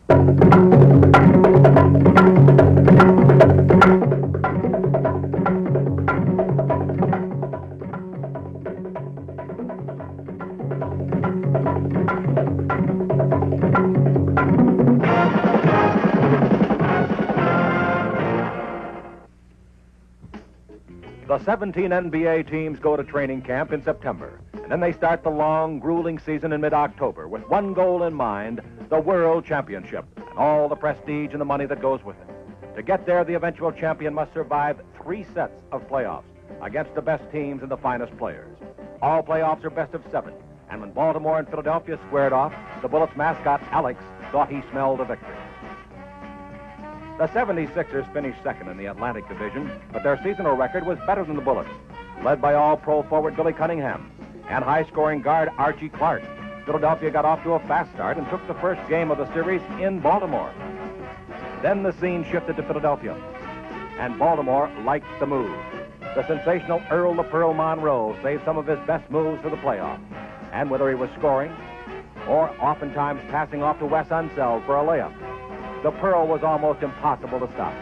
The 17 NBA teams go to training camp in September, and then they start the long, grueling season in mid-October with one goal in mind, the World Championship, and all the prestige and the money that goes with it. To get there, the eventual champion must survive 3 sets of playoffs against the best teams and the finest players. All playoffs are best of 7, and when Baltimore and Philadelphia squared off, the Bullets mascot, Alex, thought he smelled a victory. The 76ers finished second in the Atlantic Division, but their seasonal record was better than the Bullets. Led by all-pro forward Billy Cunningham and high-scoring guard Archie Clark, Philadelphia got off to a fast start and took the first game of the series in Baltimore. Then the scene shifted to Philadelphia, and Baltimore liked the move. The sensational Earl the Pearl Monroe saved some of his best moves for the playoffs, and whether he was scoring or oftentimes passing off to Wes Unseld for a layup, the Pearl was almost impossible to stop.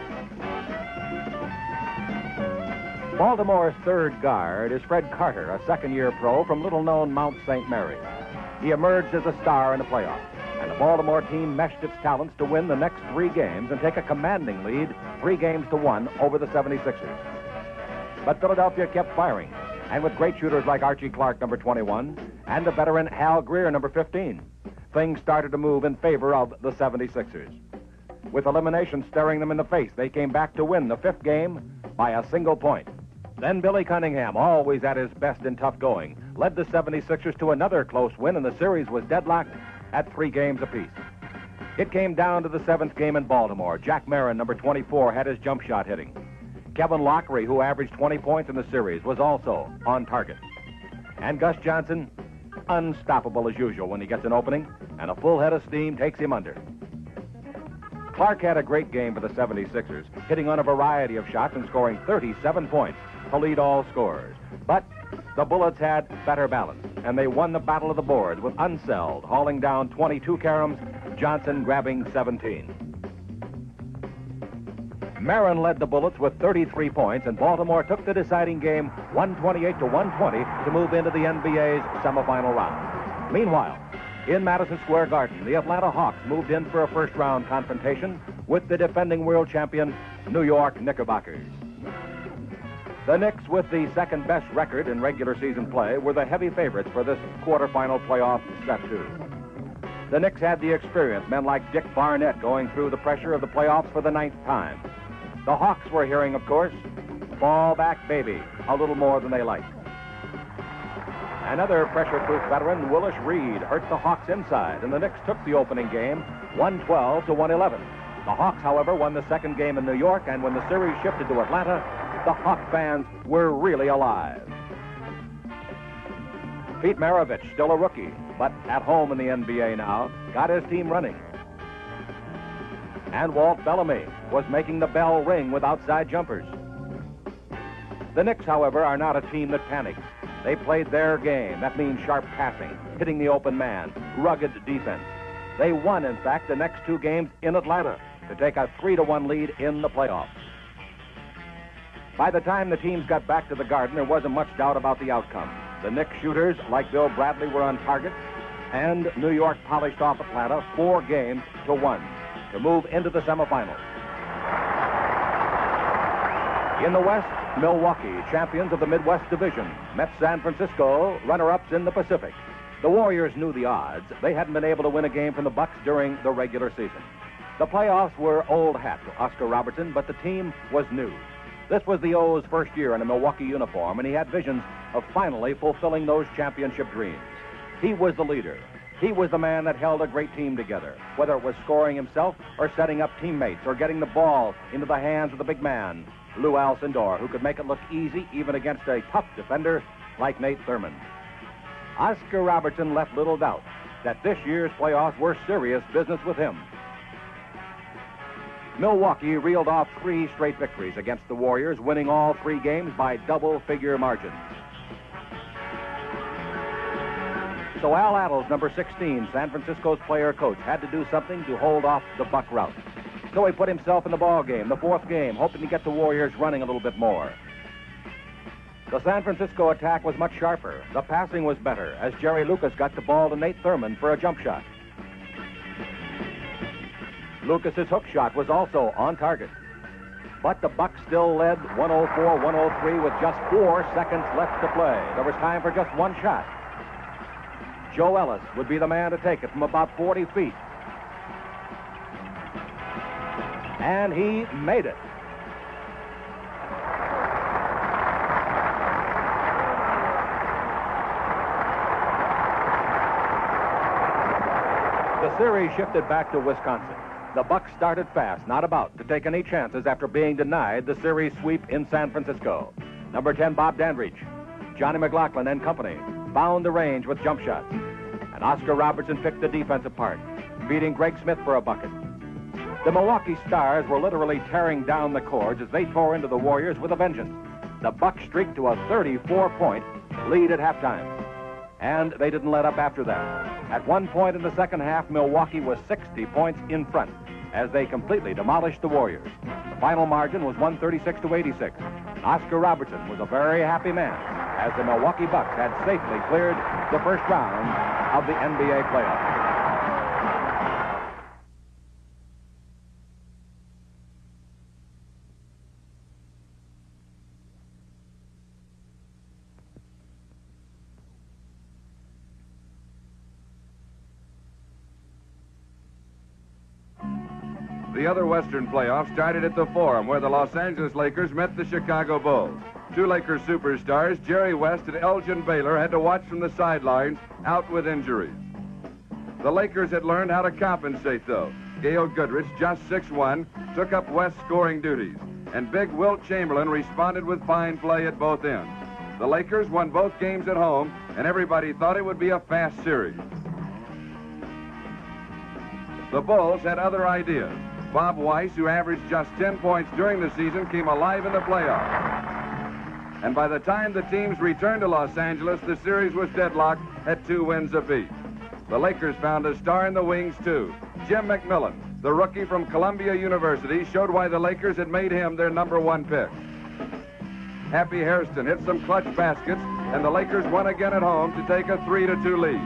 Baltimore's third guard is Fred Carter, a second-year pro from little-known Mount St. Mary. He emerged as a star in the playoffs, and the Baltimore team meshed its talents to win the next 3 games and take a commanding lead 3-1 over the 76ers. But Philadelphia kept firing, and with great shooters like Archie Clark, number 21, and the veteran Hal Greer, number 15, things started to move in favor of the 76ers. With elimination staring them in the face, they came back to win the 5th game by a single point. Then Billy Cunningham, always at his best in tough going, led the 76ers to another close win, and the series was deadlocked at 3 games apiece. It came down to the 7th game in Baltimore. Jack Marin, number 24, had his jump shot hitting. Kevin Lockery, who averaged 20 points in the series, was also on target. And Gus Johnson, unstoppable as usual when he gets an opening, and a full head of steam takes him under. Clark had a great game for the 76ers, hitting on a variety of shots and scoring 37 points to lead all scorers. But the Bullets had better balance, and they won the battle of the boards with Unseld hauling down 22 caroms, Johnson grabbing 17. Marin led the Bullets with 33 points, and Baltimore took the deciding game 128-120 to move into the NBA's semifinal round. Meanwhile, in Madison Square Garden, the Atlanta Hawks moved in for a first-round confrontation with the defending world champion, New York Knickerbockers. The Knicks, with the second-best record in regular season play, were the heavy favorites for this quarterfinal playoff set 2. The Knicks had the experience, men like Dick Barnett going through the pressure of the playoffs for the 9th time. The Hawks were hearing, of course, fall back, baby, a little more than they liked. Another pressure-proof veteran, Willis Reed, hurt the Hawks inside, and the Knicks took the opening game 112-111. The Hawks, however, won the 2nd game in New York, and when the series shifted to Atlanta, the Hawk fans were really alive. Pete Maravich, still a rookie, but at home in the NBA now, got his team running. And Walt Bellamy was making the bell ring with outside jumpers. The Knicks, however, are not a team that panics. They played their game. That means sharp passing, hitting the open man, rugged defense. They won, in fact, the next 2 games in Atlanta to take a 3-1 lead in the playoffs. By the time the teams got back to the Garden, there wasn't much doubt about the outcome. The Knicks shooters, like Bill Bradley, were on target, and New York polished off Atlanta 4-1 to move into the semifinals. In the West, Milwaukee, champions of the Midwest Division, met San Francisco, runner-ups in the Pacific. The Warriors knew the odds. They hadn't been able to win a game from the Bucks during the regular season. The playoffs were old hat to Oscar Robertson, but the team was new. This was the O's first year in a Milwaukee uniform, and he had visions of finally fulfilling those championship dreams. He was the leader. He was the man that held a great team together, whether it was scoring himself or setting up teammates or getting the ball into the hands of the big man, Lou Alcindor, who could make it look easy even against a tough defender like Nate Thurmond. Oscar Robertson left little doubt that this year's playoffs were serious business with him. Milwaukee reeled off 3 straight victories against the Warriors, winning all 3 games by double-figure margins. So Al Attles, number 16, San Francisco's player-coach, had to do something to hold off the Buck rout. So he put himself in the ball game, the fourth game, hoping to get the Warriors running a little bit more. The San Francisco attack was much sharper. The passing was better as Jerry Lucas got the ball to Nate Thurmond for a jump shot. Lucas's hook shot was also on target. But the Bucks still led 104-103 with just 4 seconds left to play. There was time for just one shot. Joe Ellis would be the man to take it from about 40 feet. And he made it. The series shifted back to Wisconsin. The Bucks started fast, not about to take any chances after being denied the series sweep in San Francisco. Number 10, Bob Dandridge, Johnny McLaughlin and company found the range with jump shots. And Oscar Robertson picked the defense apart, beating Greg Smith for a bucket. The Milwaukee Stars were literally tearing down the cords as they tore into the Warriors with a vengeance. The Bucks streaked to a 34-point lead at halftime. And they didn't let up after that. At one point in the second half, Milwaukee was 60 points in front as they completely demolished the Warriors. The final margin was 136-86. Oscar Robertson was a very happy man as the Milwaukee Bucks had safely cleared the first round of the NBA playoffs. The other Western playoffs started at the Forum, where the Los Angeles Lakers met the Chicago Bulls. Two Lakers superstars, Jerry West and Elgin Baylor, had to watch from the sidelines, out with injuries. The Lakers had learned how to compensate, though. Gail Goodrich, just 6'1", took up West's scoring duties, and big Wilt Chamberlain responded with fine play at both ends. The Lakers won both games at home, and everybody thought it would be a fast series. The Bulls had other ideas. Bob Weiss, who averaged just 10 points during the season, came alive in the playoffs. And by the time the teams returned to Los Angeles, the series was deadlocked at 2 wins apiece. The Lakers found a star in the wings, too. Jim McMillan, the rookie from Columbia University, showed why the Lakers had made him their #1 pick. Happy Hairston hit some clutch baskets, and the Lakers won again at home to take a 3-2 lead.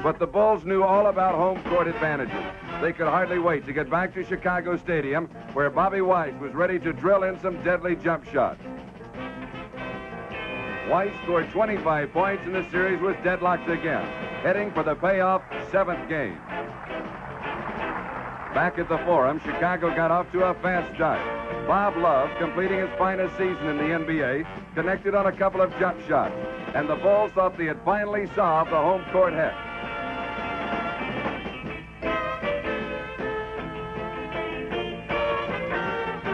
But the Bulls knew all about home court advantages. They could hardly wait to get back to Chicago Stadium, where Bobby Weiss was ready to drill in some deadly jump shots. Weiss scored 25 points, and the series was deadlocked again, heading for the payoff 7th game. Back at the Forum, Chicago got off to a fast start. Bob Love, completing his finest season in the NBA, connected on a couple of jump shots, and the Bulls thought they had finally solved the home court heck.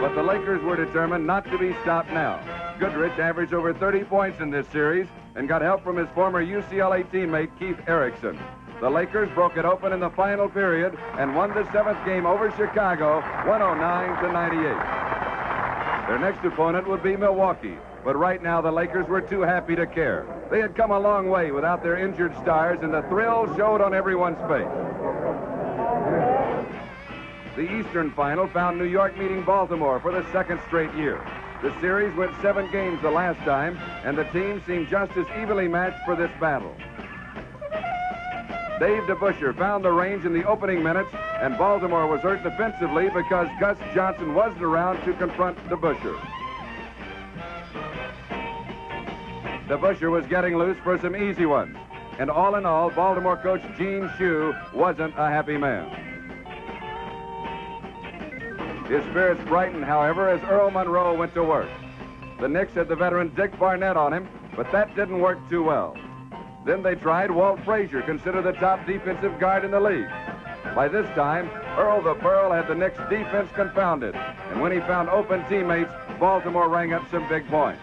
But the Lakers were determined not to be stopped now. Goodrich averaged over 30 points in this series and got help from his former UCLA teammate, Keith Erickson. The Lakers broke it open in the final period and won the 7th game over Chicago, 109-98. Their next opponent would be Milwaukee, but right now the Lakers were too happy to care. They had come a long way without their injured stars, and the thrill showed on everyone's face. The Eastern Final found New York meeting Baltimore for the 2nd straight year. The series went 7 games the last time, and the teams seemed just as evenly matched for this battle. Dave DeBusschere found the range in the opening minutes, and Baltimore was hurt defensively because Gus Johnson wasn't around to confront DeBusschere. DeBusschere was getting loose for some easy ones, and all in all, Baltimore coach Gene Shue wasn't a happy man. His spirits brightened, however, as Earl Monroe went to work. The Knicks had the veteran Dick Barnett on him, but that didn't work too well. Then they tried Walt Frazier, considered the top defensive guard in the league. By this time, Earl the Pearl had the Knicks' defense confounded, and when he found open teammates, Baltimore rang up some big points.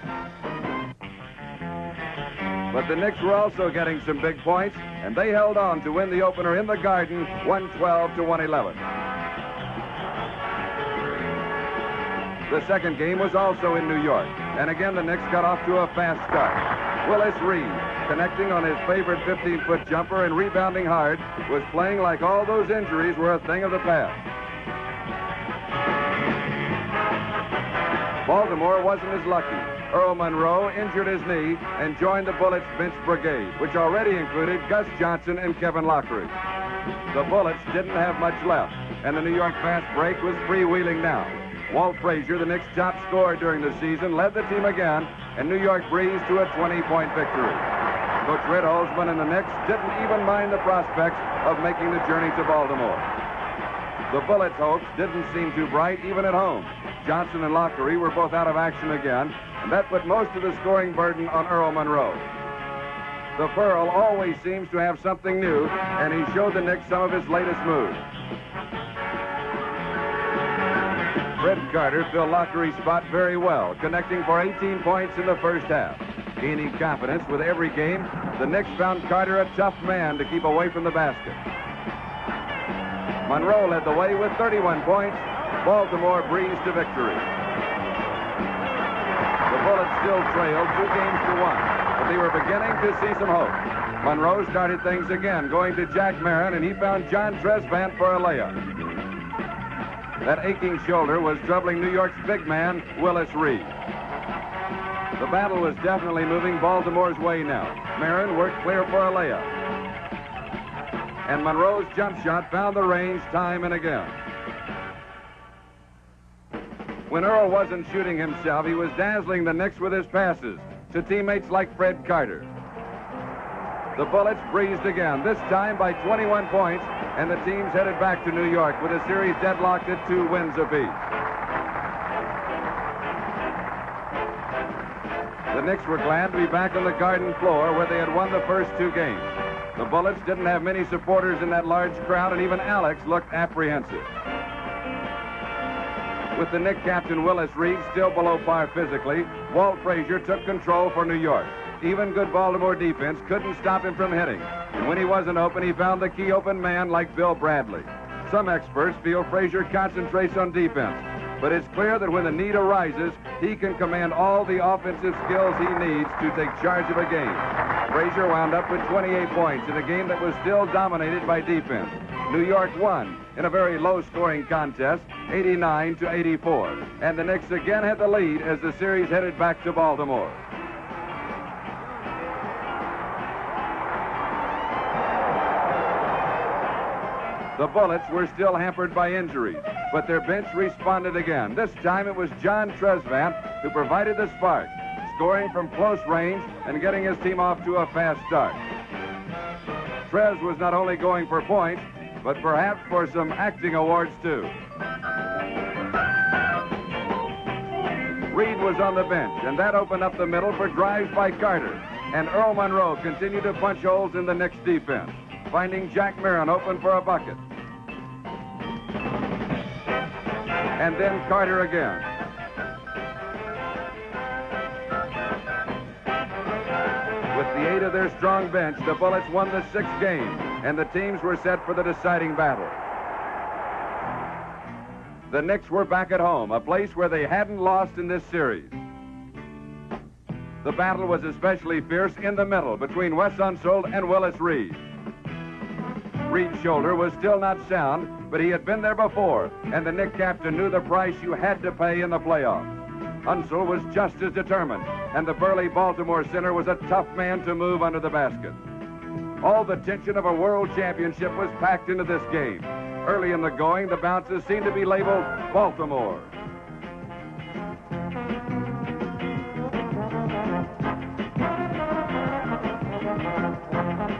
But the Knicks were also getting some big points, and they held on to win the opener in the Garden, 112-111. The second game was also in New York, and again the Knicks got off to a fast start. Willis Reed, connecting on his favorite 15-foot jumper and rebounding hard, was playing like all those injuries were a thing of the past. Baltimore wasn't as lucky. Earl Monroe injured his knee and joined the Bullets' bench brigade, which already included Gus Johnson and Kevin Lockridge. The Bullets didn't have much left, and the New York fast break was freewheeling now. Walt Frazier, the Knicks' top scorer during the season, led the team again, and New York breezed to a 20-point victory. Coach Red Holzman and the Knicks didn't even mind the prospects of making the journey to Baltimore. The Bullets' hopes didn't seem too bright even at home. Johnson and Lockery were both out of action again, and that put most of the scoring burden on Earl Monroe. The Pearl always seems to have something new, and he showed the Knicks some of his latest moves. Fred Carter filled Lockery's spot very well, connecting for 18 points in the first half. Gaining confidence with every game, the Knicks found Carter a tough man to keep away from the basket. Monroe led the way with 31 points. Baltimore breezed to victory. The Bullets still trailed 2 games to 1, but they were beginning to see some hope. Monroe started things again, going to Jack Marin, and he found John Tresvant for a layup. That aching shoulder was troubling New York's big man, Willis Reed. The battle was definitely moving Baltimore's way now. Marin worked clear for a layup. And Monroe's jump shot found the range time and again. When Earl wasn't shooting himself, he was dazzling the Knicks with his passes to teammates like Fred Carter. The Bullets breezed again, this time by 21 points, and the teams headed back to New York with a series deadlocked at 2 wins apiece. The Knicks were glad to be back on the Garden floor where they had won the first 2 games. The Bullets didn't have many supporters in that large crowd, and even Alex looked apprehensive. With the Knick captain Willis Reed still below par physically, Walt Frazier took control for New York. Even good Baltimore defense couldn't stop him from hitting. And when he wasn't open, he found the key open man like Bill Bradley. Some experts feel Frazier concentrates on defense, but it's clear that when the need arises, he can command all the offensive skills he needs to take charge of a game. Frazier wound up with 28 points in a game that was still dominated by defense. New York won in a very low-scoring contest, 89-84. And the Knicks again had the lead as the series headed back to Baltimore. The Bullets were still hampered by injuries, but their bench responded again. This time it was John Tresvant who provided the spark, scoring from close range and getting his team off to a fast start. Trez was not only going for points, but perhaps for some acting awards too. Reed was on the bench, and that opened up the middle for drives by Carter. And Earl Monroe continued to punch holes in the Knicks' defense, finding Jack Marin open for a bucket. And then Carter again. With the aid of their strong bench, the Bullets won the 6th game, and the teams were set for the deciding battle. The Knicks were back at home, a place where they hadn't lost in this series. The battle was especially fierce in the middle between Wes Unseld and Willis Reed. Reed's shoulder was still not sound, but he had been there before, and the Knick captain knew the price you had to pay in the playoffs. Unseld was just as determined, and the burly Baltimore center was a tough man to move under the basket. All the tension of a world championship was packed into this game. Early in the going, the bounces seemed to be labeled Baltimore.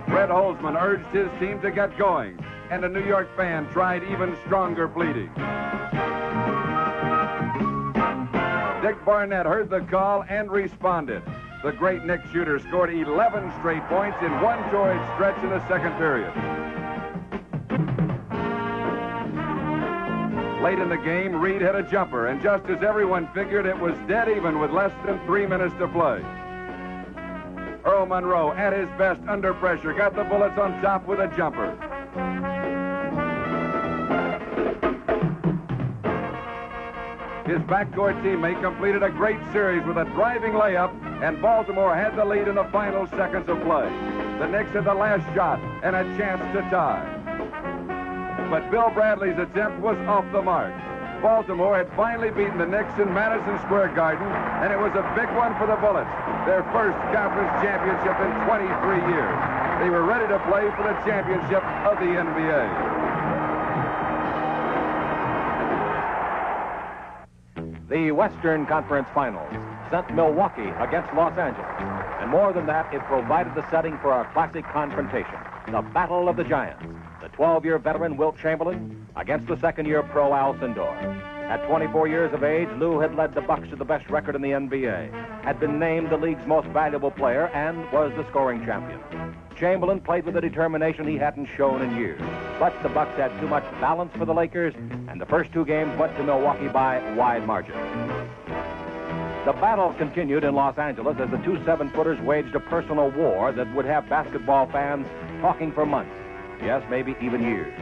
Red Holzman urged his team to get going, and a New York fan tried even stronger pleading. Dick Barnett heard the call and responded. The great Knick shooter scored 11 straight points in one torrid stretch in the second period. Late in the game, Reed hit a jumper, and just as everyone figured, it was dead even with less than 3 minutes to play. Earl Monroe, at his best under pressure, got the Bullets on top with a jumper. His backcourt teammate completed a great series with a driving layup, and Baltimore had the lead in the final seconds of play. The Knicks had the last shot and a chance to tie. But Bill Bradley's attempt was off the mark. Baltimore had finally beaten the Knicks in Madison Square Garden, and it was a big one for the Bullets, their first conference championship in 23 years. They were ready to play for the championship of the NBA. The Western Conference Finals sent Milwaukee against Los Angeles. And more than that, it provided the setting for a classic confrontation, the Battle of the Giants. The 12-year veteran Wilt Chamberlain against the second-year pro Al Sindor. At 24 years of age, Lou had led the Bucks to the best record in the NBA, had been named the league's most valuable player, and was the scoring champion. Chamberlain played with a determination he hadn't shown in years. But the Bucks had too much balance for the Lakers, and the first two games went to Milwaukee by wide margins. The battle continued in Los Angeles as the two 7-footers waged a personal war that would have basketball fans talking for months. Yes, maybe even years.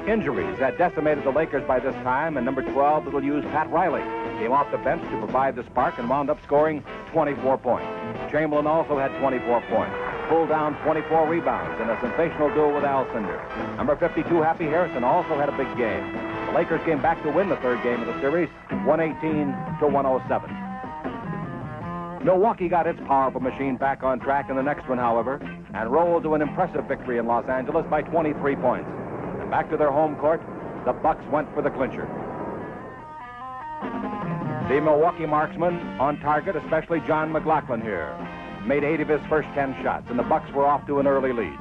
Injuries had decimated the Lakers by this time, and number 12, little used Pat Riley, came off the bench to provide the spark and wound up scoring 24 points. Chamberlain also had 24 points, pulled down 24 rebounds in a sensational duel with Al Sindor. Number 52, Happy Harrison, also had a big game. The Lakers came back to win the third game of the series, 118-107. Milwaukee got its powerful machine back on track in the next one, however, and rolled to an impressive victory in Los Angeles by 23 points. And back to their home court, the Bucks went for the clincher. The Milwaukee marksmen on target, especially John McLaughlin here, made 8 of his first 10 shots, and the Bucks were off to an early lead.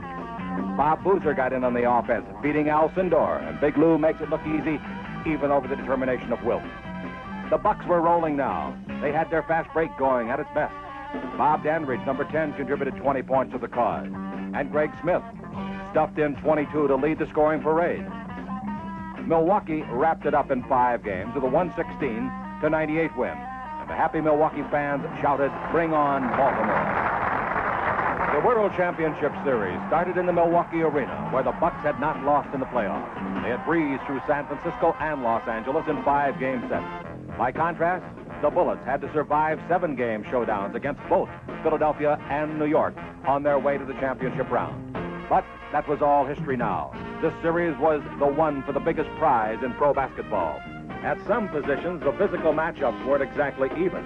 Bob Boozer got in on the offense, beating Al Sindor, and Big Lou makes it look easy, even over the determination of Wilt. The Bucks were rolling now. They had their fast break going at its best. Bob Dandridge, number 10, contributed 20 points to the cause. And Greg Smith stuffed in 22 to lead the scoring parade. Milwaukee wrapped it up in 5 games with a 116-98 win. And the happy Milwaukee fans shouted, "Bring on Baltimore." The World Championship Series started in the Milwaukee Arena, where the Bucks had not lost in the playoffs. They had breezed through San Francisco and Los Angeles in 5-game sets. By contrast, the Bullets had to survive 7-game showdowns against both Philadelphia and New York on their way to the championship round. But that was all history now. This series was the one for the biggest prize in pro basketball. At some positions, the physical matchups weren't exactly even.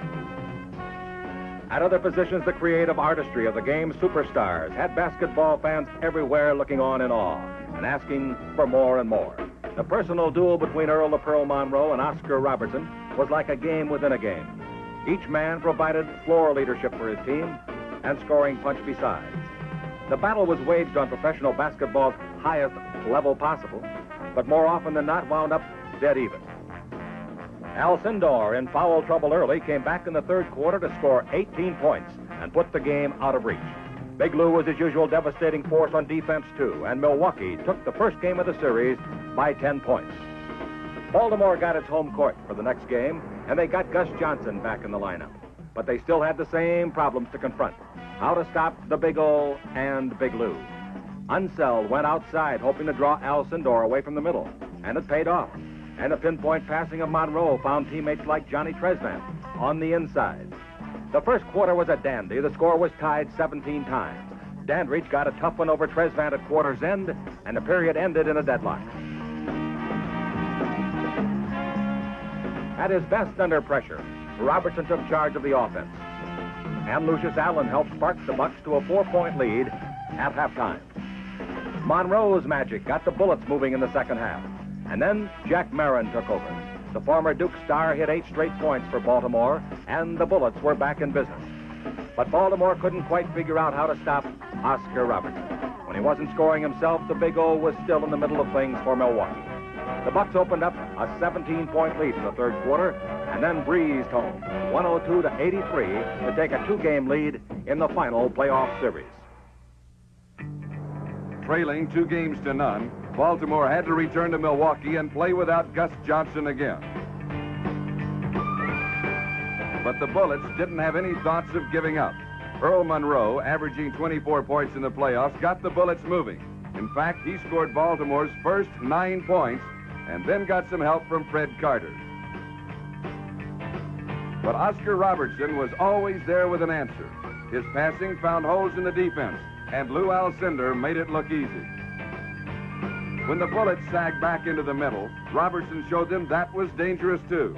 At other positions, the creative artistry of the game's superstars had basketball fans everywhere looking on in awe and asking for more and more. The personal duel between Earl the Pearl Monroe and Oscar Robertson was like a game within a game. Each man provided floor leadership for his team and scoring punch besides. The battle was waged on professional basketball's highest level possible, but more often than not wound up dead even. Al Sindor, in foul trouble early, came back in the third quarter to score 18 points and put the game out of reach. Big Lou was his usual devastating force on defense, too, and Milwaukee took the first game of the series by 10 points. Baltimore got its home court for the next game, and they got Gus Johnson back in the lineup. But they still had the same problems to confront: how to stop the Big O and Big Lou. Unseld went outside, hoping to draw Al Sindor away from the middle, and it paid off. And a pinpoint passing of Monroe found teammates like Johnny Trezvant on the inside. The first quarter was a dandy. The score was tied 17 times. Dandridge got a tough one over Trezvant at quarter's end, and the period ended in a deadlock. At his best under pressure, Robertson took charge of the offense. And Lucius Allen helped spark the Bucks to a 4-point lead at halftime. Monroe's magic got the Bullets moving in the second half. And then Jack Marin took over. The former Duke star hit 8 straight points for Baltimore, and the Bullets were back in business. But Baltimore couldn't quite figure out how to stop Oscar Robertson. When he wasn't scoring himself, the Big O was still in the middle of things for Milwaukee. The Bucks opened up a 17-point lead in the third quarter, and then breezed home, 102-83, to take a 2-game lead in the final playoff series. Trailing 2-0, Baltimore had to return to Milwaukee and play without Gus Johnson again. But the Bullets didn't have any thoughts of giving up. Earl Monroe, averaging 24 points in the playoffs, got the Bullets moving. In fact, he scored Baltimore's first 9 points and then got some help from Fred Carter. But Oscar Robertson was always there with an answer. His passing found holes in the defense, and Lou Alcindor made it look easy. When the bullets sagged back into the middle, Robertson showed them that was dangerous too.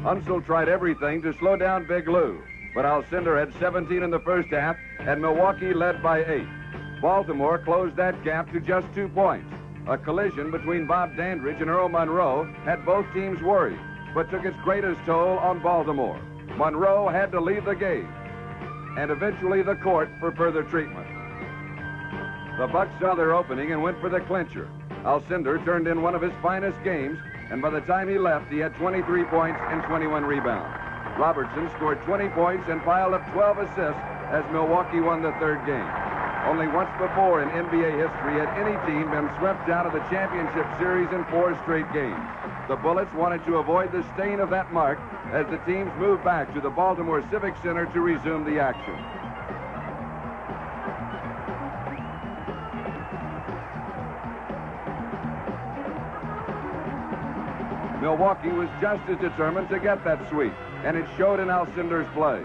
Unseld tried everything to slow down Big Lou, but Alcindor had 17 in the first half, and Milwaukee led by 8. Baltimore closed that gap to just 2 points. A collision between Bob Dandridge and Earl Monroe had both teams worried, but took its greatest toll on Baltimore. Monroe had to leave the game, and eventually the court for further treatment. The Bucks saw their opening and went for the clincher. Alcindor turned in one of his finest games, and by the time he left, he had 23 points and 21 rebounds. Robertson scored 20 points and piled up 12 assists as Milwaukee won the third game. Only once before in NBA history had any team been swept out of the championship series in 4 straight games. The Bullets wanted to avoid the stain of that mark as the teams moved back to the Baltimore Civic Center to resume the action. Milwaukee was just as determined to get that sweep, and it showed in Alcindor's play.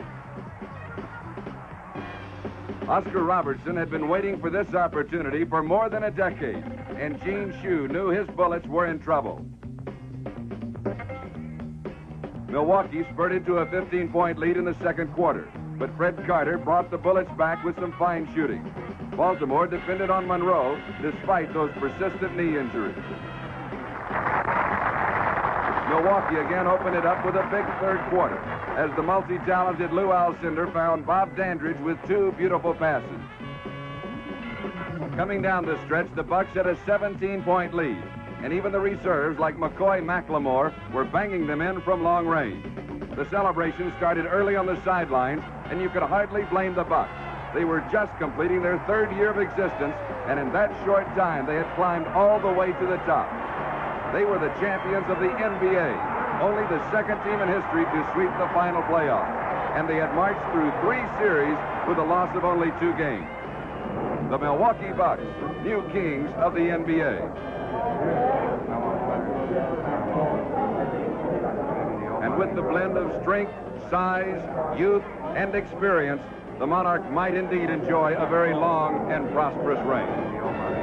Oscar Robertson had been waiting for this opportunity for more than a decade, and Gene Shue knew his Bullets were in trouble. Milwaukee spurted to a 15-point lead in the second quarter, but Fred Carter brought the Bullets back with some fine shooting. Baltimore depended on Monroe despite those persistent knee injuries. Milwaukee again opened it up with a big third quarter as the multi-talented Lou Alcindor found Bob Dandridge with 2 beautiful passes. Coming down the stretch, the Bucks had a 17-point lead, and even the reserves like McCoy McLemore were banging them in from long range. The celebration started early on the sidelines, and you could hardly blame the Bucks. They were just completing their 3rd year of existence, and in that short time, they had climbed all the way to the top. They were the champions of the NBA, only the 2nd team in history to sweep the final playoff. And they had marched through 3 series with a loss of only 2 games. The Milwaukee Bucks, new kings of the NBA. And with the blend of strength, size, youth, and experience, the Monarch might indeed enjoy a very long and prosperous reign.